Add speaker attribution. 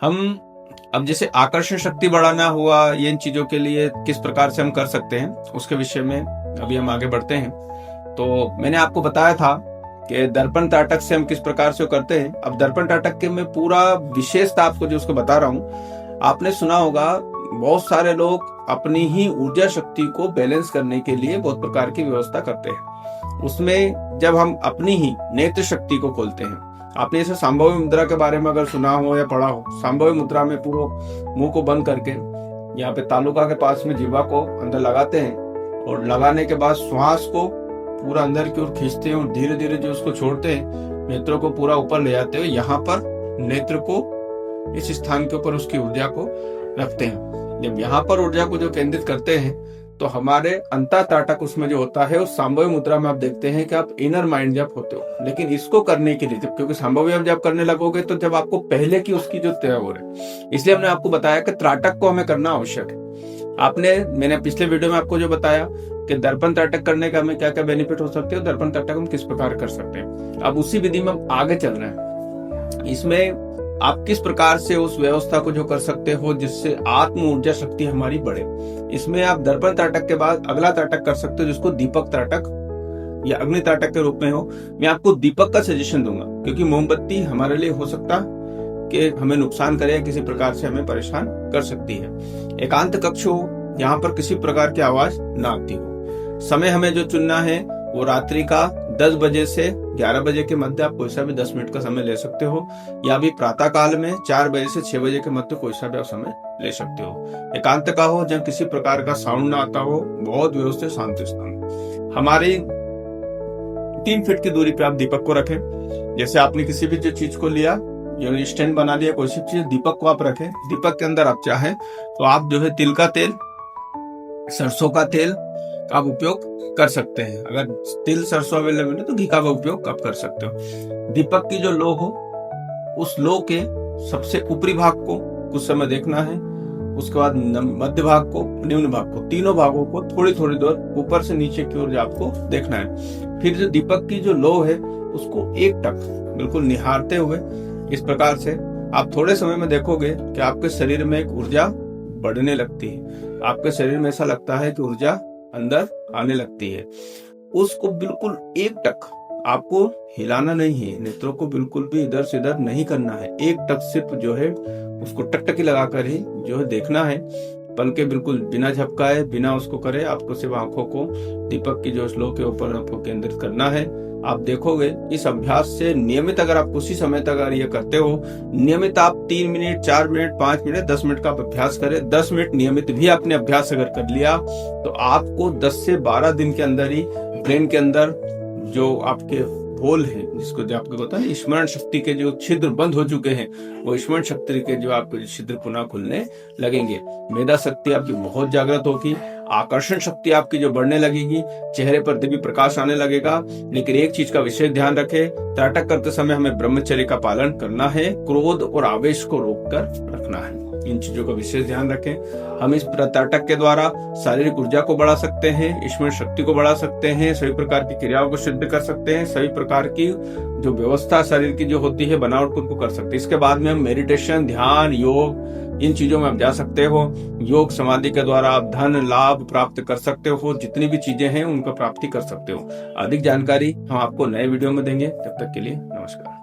Speaker 1: हम अब जैसे आकर्षण शक्ति बढ़ाना हुआ, ये इन चीजों के लिए किस प्रकार से हम कर सकते हैं उसके विषय में अभी हम आगे बढ़ते हैं। तो मैंने आपको बताया था कि दर्पण ताटक से हम किस प्रकार से करते हैं। अब दर्पण ताटक के मैं पूरा विशेषता आपको जो उसको बता रहा हूँ, आपने सुना होगा बहुत सारे लोग अपनी ही ऊर्जा शक्ति को बैलेंस करने के लिए बहुत प्रकार की व्यवस्था करते हैं। उसमें जब हम अपनी ही नेत्र शक्ति को खोलते हैं, आपने जैसे संभवी मुद्रा के बारे में अगर सुना हो या पढ़ा हो, संभवी मुद्रा में पूरा मुंह को बंद करके यहाँ पे तालुका के पास में जीवा को अंदर लगाते हैं और लगाने के बाद श्वास को पूरा अंदर की ओर खींचते हैं और धीरे धीरे जो उसको छोड़ते हैं, नेत्रों को पूरा ऊपर ले जाते हैं। यहाँ पर नेत्र को इस स्थान के ऊपर उसकी ऊर्जा को रखते हैं। जब यहाँ पर ऊर्जा को जो केंद्रित करते हैं तो हमारे अंतः ताटक उसमें जो होता है उस संभवी मुद्रा में आप देखते हैं कि आप इनर माइंड जब होते हो। लेकिन इसको करने के लिए जब, क्योंकि संभवी आप जब करने लगोगे तो जब आपको पहले की उसकी जो तय हो रही, इसलिए हमने आपको बताया कि त्राटक को हमें करना आवश्यक है। मैंने पिछले वीडियो में आपको जो बताया कि दर्पण ताटक करने का हमें क्या क्या बेनिफिट हो सकते हैं, दर्पण ताटक हम किस प्रकार कर सकते हैं। अब उसी विधि में हम आगे चल रहे हैं। इसमें आप किस प्रकार से उस व्यवस्था को जो कर सकते हो जिससे आत्म ऊर्जा शक्ति हमारी बढ़े। इसमें आप दर्पण ताटक के बाद अगला ताटक कर सकते हो जिसको दीपक ताटक या अग्नि ताटक के रूप में हो। मैं आपको दीपक का सजेशन दूंगा क्योंकि मोमबत्ती हमारे लिए हो सकता कि हमें नुकसान करे, किसी प्रकार से हमें परेशान कर सकती है। एकांत कक्ष हो, यहाँ पर किसी प्रकार की आवाज ना आती हो। समय हमें जो चुनना है वो रात्रि का 10 बजे से 11 बजे के मध्य आप कोई सा भी 10 मिनट का समय ले सकते हो, या भी प्रातः काल में 4 बजे से 6 बजे के मध्य कोई सा भी आप समय ले सकते हो। एकांत का हो जब किसी प्रकार का साउंड ना आता हो, बहुत व्यवस्थित शांत स्थान। हमारी 3 फीट की दूरी पे आप दीपक को रखें। जैसे आपने किसी भी जो चीज को लिया, जो स्टैंड बना लिया, कोई सी चीज, दीपक को आप रखें। दीपक के अंदर आप चाहें तो आप जो है तिल का तेल, सरसों का तेल आप उपयोग कर सकते हैं। अगर तिल सरसों अवेलेबल है तो घी का उपयोग आप कर सकते हो। दीपक की जो लो हो, उस लो के सबसे ऊपरी भाग को कुछ समय देखना है, उसके बाद मध्य भाग को, निम्न भाग को, तीनों भागों को थोड़ी थोड़ी देर ऊपर से नीचे की ओर आपको देखना है। फिर जो दीपक की जो लो है उसको एक टक बिल्कुल निहारते हुए इस प्रकार से आप थोड़े समय में देखोगे कि आपके शरीर में एक ऊर्जा बढ़ने लगती है। आपके शरीर में ऐसा लगता है कि ऊर्जा अंदर आने लगती है। उसको बिल्कुल एक टक आपको हिलाना नहीं है, नेत्रों को बिल्कुल भी इधर से इधर नहीं करना है। एक टक सिर्फ जो है उसको टकटकी लगाकर ही जो है देखना है। पलके बिल्कुल बिना झपकाए, बिना उसको करे, आपको सिर्फ आंखों को दीपक की जो स्लो के ऊपर आपको केंद्रित करना है। आप देखोगे इस अभ्यास से नियमित अगर आप उसी समय तक अगर ये करते हो, नियमित आप 3 मिनट, 4 मिनट, 5 मिनट, 10 मिनट का अभ्यास करें। 10 मिनट नियमित भी आपने अभ्यास अगर कर लिया तो आपको 10 से 12 दिन के अंदर ही ब्रेन के अंदर जो आपके होल है, जिसको जो आपको होता है स्मरण शक्ति के जो छिद्र बंद हो चुके हैं, वो स्मरण शक्ति के जो आपके छिद्र पुनः खुलने लगेंगे। मेधा शक्ति आपकी बहुत जागृत होगी, आकर्षण शक्ति आपकी जो बढ़ने लगेगी, चेहरे पर दिव्य प्रकाश आने लगेगा। लेकिन एक चीज का विशेष ध्यान रखें, ताटक करते समय हमें ब्रह्मचर्य का पालन करना है, क्रोध और आवेश को रोककर रखना है। इन चीजों का विशेष ध्यान रखें। हम इस ताटक के द्वारा शारीरिक ऊर्जा को बढ़ा सकते हैं, स्मरण शक्ति को बढ़ा सकते हैं, सभी प्रकार की क्रियाओं को सिद्ध कर सकते हैं, सभी प्रकार की जो व्यवस्था शरीर की जो होती है बनावट को कर सकते हैं। इसके बाद में हम मेडिटेशन, ध्यान, योग, इन चीजों में आप जा सकते हो। योग समाधि के द्वारा आप धन लाभ प्राप्त कर सकते हो, जितनी भी चीजें हैं उनका प्राप्ति कर सकते हो। अधिक जानकारी हम आपको नए वीडियो में देंगे। तब तक के लिए नमस्कार।